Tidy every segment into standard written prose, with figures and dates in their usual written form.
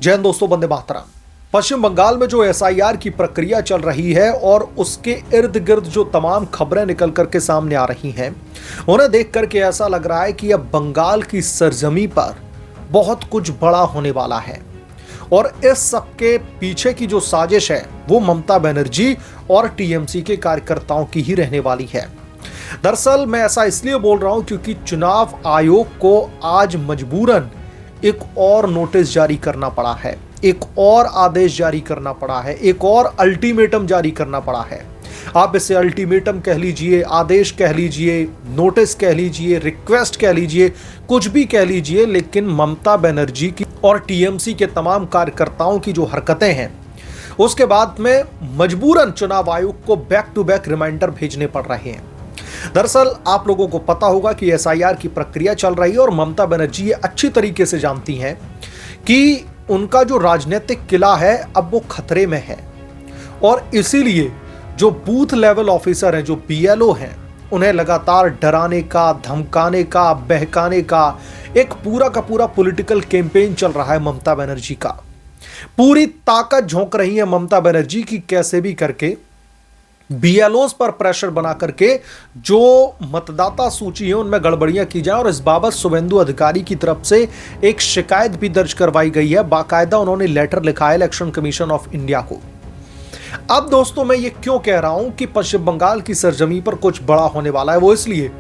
जय हिंद दोस्तों, वंदे मातरम। पश्चिम बंगाल में जो एसआईआर की प्रक्रिया चल रही है और उसके इर्द गिर्द जो तमाम खबरें निकल करके सामने आ रही हैं, उन्हें देख करके ऐसा लग रहा है कि अब बंगाल की सरजमी पर बहुत कुछ बड़ा होने वाला है। और इस सब के पीछे की जो साजिश है वो ममता बनर्जी और टीएमसी के कार्यकर्ताओं की ही रहने वाली है। दरअसल मैं ऐसा इसलिए बोल रहा हूं क्योंकि चुनाव आयोग को आज मजबूरन एक और नोटिस जारी करना पड़ा है, एक और आदेश जारी करना पड़ा है, एक और अल्टीमेटम जारी करना पड़ा है। आप इसे अल्टीमेटम कह लीजिए, आदेश कह लीजिए, नोटिस कह लीजिए, रिक्वेस्ट कह लीजिए, कुछ भी कह लीजिए, लेकिन ममता बनर्जी की और टीएमसी के तमाम कार्यकर्ताओं की जो हरकतें हैं उसके बाद में मजबूरन चुनाव आयोग को बैक टू बैक रिमाइंडर भेजने पड़ रहे हैं। दरअसल आप लोगों को पता होगा कि एसआईआर की प्रक्रिया चल रही है और ममता बनर्जी ये अच्छी तरीके से जानती हैं कि उनका जो राजनीतिक किला है अब वो खतरे में है। और इसीलिए जो बूथ लेवल ऑफिसर हैं, जो बीएलओ हैं, उन्हें लगातार डराने का, धमकाने का, बहकाने का एक पूरा का पूरा पॉलिटिकल कैंपेन चल रहा है। ममता बनर्जी का पूरी ताकत झोंक रही है ममता बनर्जी की कैसे भी करके बीएलओस पर प्रेशर बना करके जो मतदाता सूची है उनमें गड़बड़ियां की जाए। और इस बाबत शुभेंदु अधिकारी की तरफ से एक शिकायत भी दर्ज करवाई गई है। बाकायदा उन्होंने लेटर लिखा है इलेक्शन कमीशन ऑफ इंडिया को। अब दोस्तों मैं ये क्यों कह रहा हूं कि पश्चिम बंगाल की सरजमी पर कुछ बड़ा होने वाला है, वो इसलिए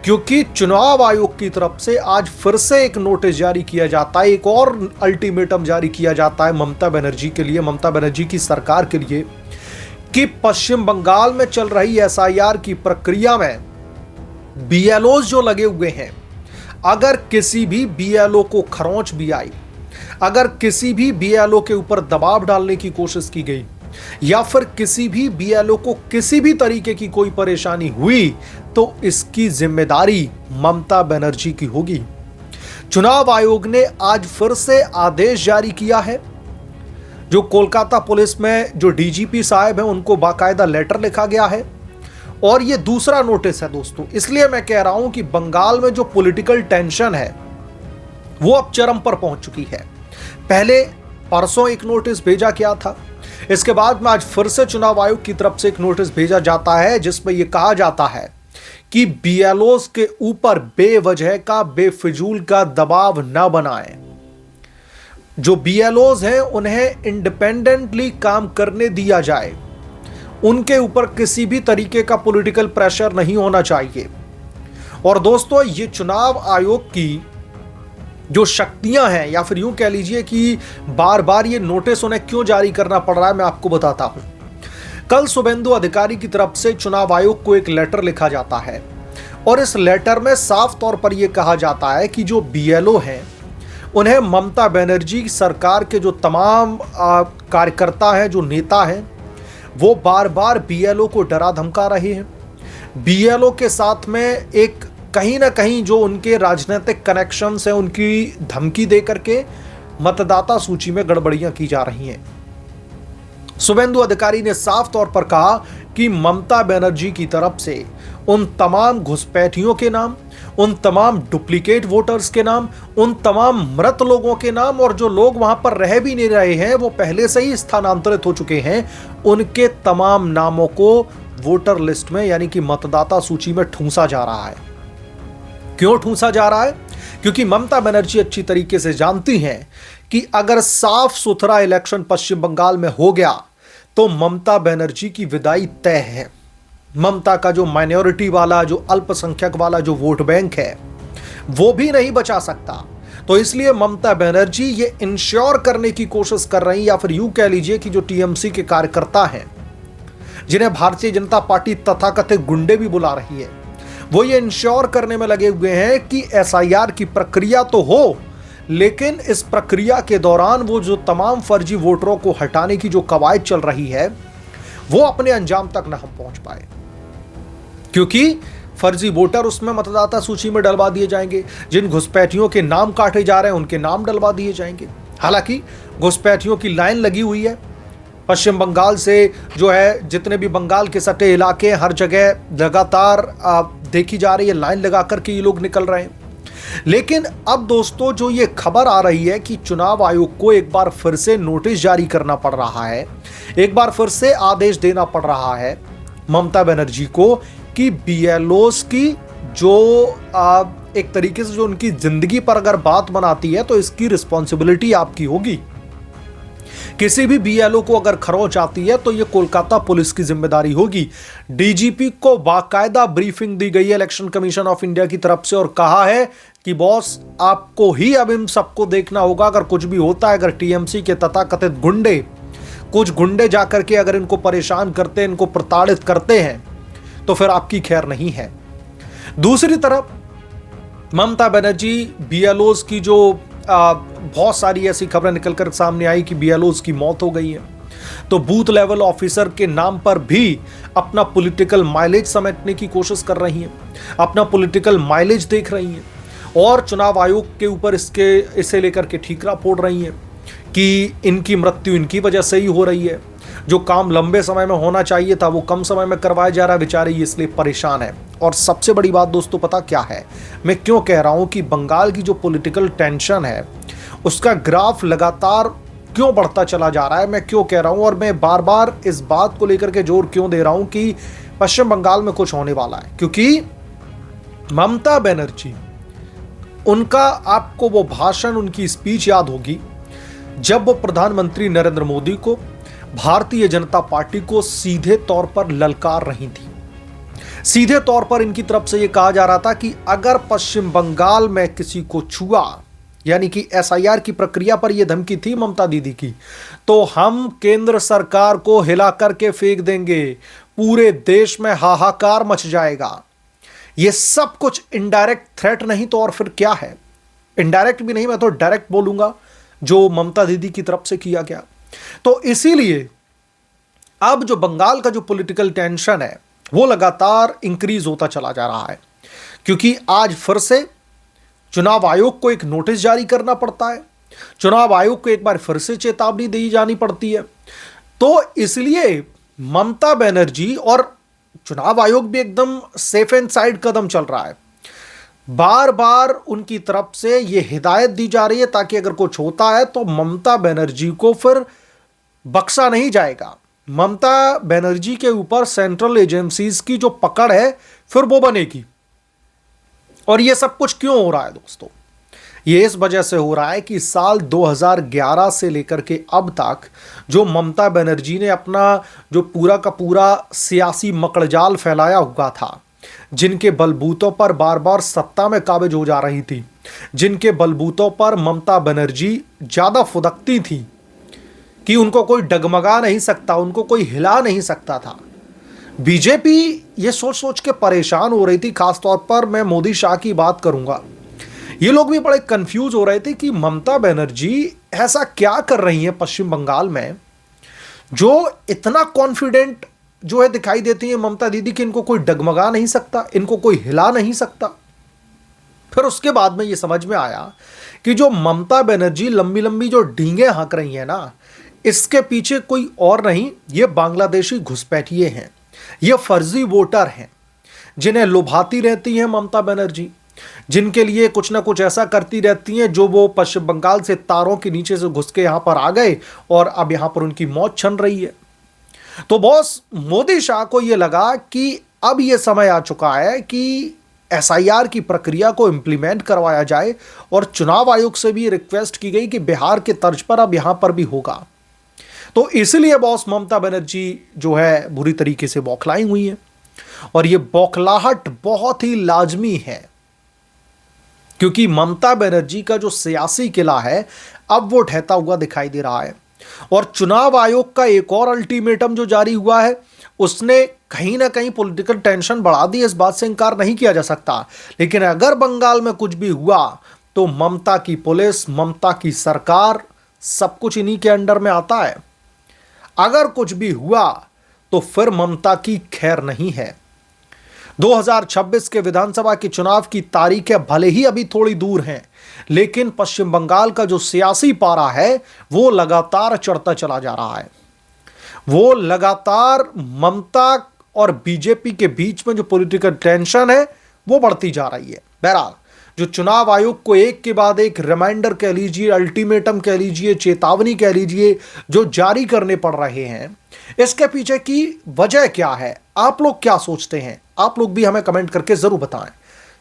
क्योंकि चुनाव आयोग की तरफ से आज फिर से एक नोटिस जारी किया जाता है, एक और अल्टीमेटम जारी किया जाता है ममता बनर्जी के लिए, ममता बनर्जी की सरकार के लिए, कि पश्चिम बंगाल में चल रही एसआईआर की प्रक्रिया में बीएलओ जो लगे हुए हैं, अगर किसी भी बीएलओ को खरोंच भी आई, अगर किसी भी बीएलओ के ऊपर दबाव डालने की कोशिश की गई या फिर किसी भी बीएलओ को किसी भी तरीके की कोई परेशानी हुई तो इसकी जिम्मेदारी ममता बनर्जी की होगी। चुनाव आयोग ने आज फिर से आदेश जारी किया है। जो कोलकाता पुलिस में जो डीजीपी साहब हैं उनको बाकायदा लेटर लिखा गया है और ये दूसरा नोटिस है दोस्तों। इसलिए मैं कह रहा हूं कि बंगाल में जो पॉलिटिकल टेंशन है वो अब चरम पर पहुंच चुकी है। पहले परसों एक नोटिस भेजा गया था, इसके बाद में आज फिर से चुनाव आयोग की तरफ से एक नोटिस भेजा जाता है जिसमें यह कहा जाता है कि बीएलओस के ऊपर बेवजह का, बेफिजूल का दबाव न बनाएं। जो बीएलओस हैं उन्हें इंडिपेंडेंटली काम करने दिया जाए, उनके ऊपर किसी भी तरीके का पॉलिटिकल प्रेशर नहीं होना चाहिए। और दोस्तों ये चुनाव आयोग की जो शक्तियां हैं, या फिर यूं कह लीजिए कि बार बार ये नोटिस उन्हें क्यों जारी करना पड़ रहा है, मैं आपको बताता हूं। कल शुभेंदु अधिकारी की तरफ से चुनाव आयोग को एक लेटर लिखा जाता है और इस लेटर में साफ तौर पर यह कहा जाता है कि जो बीएलओ हैं उन्हें ममता बनर्जी सरकार के जो तमाम कार्यकर्ता हैं, जो नेता हैं, वो बार बार बीएलओ को डरा धमका रहे हैं। बीएलओ के साथ में एक कहीं ना कहीं जो उनके राजनीतिक कनेक्शंस हैं उनकी धमकी दे करके मतदाता सूची में गड़बड़ियां की जा रही हैं। शुभेंदु अधिकारी ने साफ तौर पर कहा कि ममता बनर्जी की तरफ से उन तमाम घुसपैठियों के नाम, उन तमाम डुप्लीकेट वोटर्स के नाम, उन तमाम मृत लोगों के नाम और जो लोग वहां पर रह भी नहीं रहे हैं, वो पहले से ही स्थानांतरित हो चुके हैं, उनके तमाम नामों को वोटर लिस्ट में यानी कि मतदाता सूची में ठूंसा जा रहा है। क्यों ठूंसा जा रहा है? क्योंकि ममता बनर्जी अच्छी तरीके से जानती हैं कि अगर साफ सुथरा इलेक्शन पश्चिम बंगाल में हो गया तो ममता बनर्जी की विदाई तय है। ममता का जो माइनॉरिटी वाला, जो अल्पसंख्यक वाला जो वोट बैंक है वो भी नहीं बचा सकता। तो इसलिए ममता बनर्जी ये इंश्योर करने की कोशिश कर रही, या फिर यूं कह लीजिए कि जो टीएमसी के कार्यकर्ता हैं, जिन्हें भारतीय जनता पार्टी तथाकथित गुंडे भी बुला रही है, वो ये इंश्योर करने में लगे हुए हैं कि एसआईआर की प्रक्रिया तो हो, लेकिन इस प्रक्रिया के दौरान वो जो तमाम फर्जी वोटरों को हटाने की जो कवायद चल रही है वो अपने अंजाम तक न पहुंच पाए। क्योंकि फर्जी वोटर उसमें मतदाता सूची में डलवा दिए जाएंगे, जिन घुसपैठियों के नाम काटे जा रहे हैं उनके नाम डलवा दिए जाएंगे। हालांकि घुसपैठियों की लाइन लगी हुई है पश्चिम बंगाल से, जो है जितने भी बंगाल के सटे इलाके हर जगह लगातार देखी जा रही है, लाइन लगा करके ये लोग निकल रहे हैं। लेकिन अब दोस्तों जो ये खबर आ रही है कि चुनाव आयोग को एक बार फिर से नोटिस जारी करना पड़ रहा है, एक बार फिर से आदेश देना पड़ रहा है ममता बनर्जी को कि बीएलओस की जो एक तरीके से जो उनकी जिंदगी पर अगर बात बनाती है तो इसकी रिस्पॉन्सिबिलिटी आपकी होगी। किसी भी बीएलओ को अगर खरोंच आती है तो यह कोलकाता पुलिस की जिम्मेदारी होगी। डीजीपी को बाकायदा ब्रीफिंग दी गई है इलेक्शन कमीशन ऑफ इंडिया की तरफ से और कहा है कि बॉस आपको ही अब इन सबको देखना होगा। अगर कुछ भी होता है, अगर टीएमसी के तथाकथित गुंडे, कुछ गुंडे जाकर के अगर इनको परेशान करते हैं, इनको प्रताड़ित करते हैं, तो फिर आपकी खैर नहीं है। दूसरी तरफ ममता बनर्जी बीएलओस की जो बहुत सारी ऐसी खबरें निकलकर सामने आई कि बीएलओस की मौत हो गई है, तो बूथ लेवल ऑफिसर के नाम पर भी अपना पॉलिटिकल माइलेज समेटने की कोशिश कर रही हैं, अपना पॉलिटिकल माइलेज देख रही हैं और चुनाव आयोग के ऊपर इसे लेकर के ठीकरा फोड़ रही हैं कि इनकी मृत्यु इनकी वजह से ही हो रही है, जो काम लंबे समय में होना चाहिए था वो कम समय में करवाया जा रहा है, बेचारे ये इसलिए परेशान है। और सबसे बड़ी बात दोस्तों पता क्या है, मैं क्यों कह रहा हूं कि बंगाल की जो पॉलिटिकल टेंशन है उसका ग्राफ लगातार क्यों बढ़ता चला जा रहा है, मैं क्यों कह रहा हूं और मैं बार बार इस बात को लेकर के जोर क्यों दे रहा हूं कि पश्चिम बंगाल में कुछ होने वाला है। क्योंकि ममता बनर्जी, उनका आपको वो भाषण, उनकी स्पीच याद होगी जब वो प्रधानमंत्री नरेंद्र मोदी को, भारतीय जनता पार्टी को सीधे तौर पर ललकार रही थी। सीधे तौर पर इनकी तरफ से यह कहा जा रहा था कि अगर पश्चिम बंगाल में किसी को छुआ, यानी कि एसआईआर की प्रक्रिया पर यह धमकी थी ममता दीदी की, तो हम केंद्र सरकार को हिला करके फेंक देंगे, पूरे देश में हाहाकार मच जाएगा। यह सब कुछ इनडायरेक्ट थ्रेट नहीं तो और फिर क्या है, इनडायरेक्ट भी नहीं, मैं तो डायरेक्ट बोलूंगा जो ममता दीदी की तरफ से किया गया। तो इसीलिए अब जो बंगाल का जो पॉलिटिकल टेंशन है वो लगातार इंक्रीज होता चला जा रहा है, क्योंकि आज फिर से चुनाव आयोग को एक नोटिस जारी करना पड़ता है, चुनाव आयोग को एक बार फिर से चेतावनी दी जानी पड़ती है। तो इसलिए ममता बनर्जी और चुनाव आयोग भी एकदम सेफ एंड साइड कदम चल रहा है, बार बार उनकी तरफ से यह हिदायत दी जा रही है ताकि अगर कुछ होता है तो ममता बनर्जी को फिर बख्शा नहीं जाएगा। ममता बनर्जी के ऊपर सेंट्रल एजेंसीज की जो पकड़ है फिर वो बनेगी। और यह सब कुछ क्यों हो रहा है दोस्तों, ये इस वजह से हो रहा है कि साल 2011 से लेकर के अब तक जो ममता बनर्जी ने अपना जो पूरा का पूरा सियासी मकड़जाल फैलाया हुआ था, जिनके बलबूतों पर बार बार सत्ता में काबिज हो जा रही थी, जिनके बलबूतों पर ममता बनर्जी ज्यादा फुदकती थी कि उनको कोई डगमगा नहीं सकता, उनको कोई हिला नहीं सकता था। बीजेपी ये सोच सोच के परेशान हो रही थी, खासतौर पर मैं मोदी शाह की बात करूंगा। ये लोग भी बड़े कंफ्यूज हो रहे थे कि ममता बनर्जी ऐसा क्या कर रही हैं पश्चिम बंगाल में जो इतना कॉन्फिडेंट जो है दिखाई देती है ममता दीदी कि इनको कोई डगमगा नहीं सकता, इनको कोई हिला नहीं सकता। फिर उसके बाद में ये समझ में आया कि जो ममता बनर्जी लंबी लंबी जो डींगे हाँक रही है ना, इसके पीछे कोई और नहीं, ये बांग्लादेशी घुसपैठिए हैं, ये फर्जी वोटर हैं जिन्हें लुभाती रहती हैं ममता बनर्जी, जिनके लिए कुछ ना कुछ ऐसा करती रहती हैं जो वो पश्चिम बंगाल से तारों के नीचे से घुस के यहां पर आ गए और अब यहां पर उनकी मौत छन रही है। तो बॉस मोदी शाह को यह लगा कि अब यह समय आ चुका है कि एसआईआर की प्रक्रिया को इंप्लीमेंट करवाया जाए और चुनाव आयोग से भी रिक्वेस्ट की गई कि बिहार के तर्ज पर अब यहां पर भी होगा। तो इसलिए बॉस ममता बनर्जी जो है बुरी तरीके से बौखलाई हुई है और यह बौखलाहट बहुत ही लाजमी है, क्योंकि ममता बनर्जी का जो सियासी किला है अब वो ढहता हुआ दिखाई दे रहा है। और चुनाव आयोग का एक और अल्टीमेटम जो जारी हुआ है उसने कहीं ना कहीं पॉलिटिकल टेंशन बढ़ा दी, इस बात से इनकार नहीं किया जा सकता। लेकिन अगर बंगाल में कुछ भी हुआ तो ममता की पुलिस, ममता की सरकार, सब कुछ इन्हीं के अंडर में आता है। अगर कुछ भी हुआ तो फिर ममता की खैर नहीं है। 2026 के विधानसभा के चुनाव की तारीखें भले ही अभी थोड़ी दूर हैं, लेकिन पश्चिम बंगाल का जो सियासी पारा है वो लगातार चढ़ता चला जा रहा है। वो लगातार ममता और बीजेपी के बीच में जो पॉलिटिकल टेंशन है वो बढ़ती जा रही है। बहरहाल जो चुनाव आयोग को एक के बाद एक रिमाइंडर कह लीजिए, अल्टीमेटम कह लीजिए, चेतावनी कह लीजिए, जो जारी करने पड़ रहे हैं, इसके पीछे की वजह क्या है? आप लोग क्या सोचते हैं? आप लोग भी हमें कमेंट करके जरूर बताएं।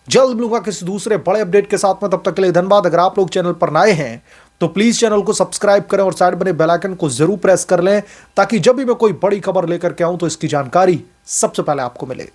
जल्द मिलूंगा किसी दूसरे बड़े अपडेट के साथ में, तब तक के लिए धन्यवाद। अगर आप लोग चैनल पर नए हैं तो प्लीज चैनल को सब्सक्राइब करें और साइड बने बेल आइकन को जरूर प्रेस कर लें, ताकि जब भी मैं कोई बड़ी खबर लेकर के आऊं तो इसकी जानकारी सबसे पहले आपको मिले।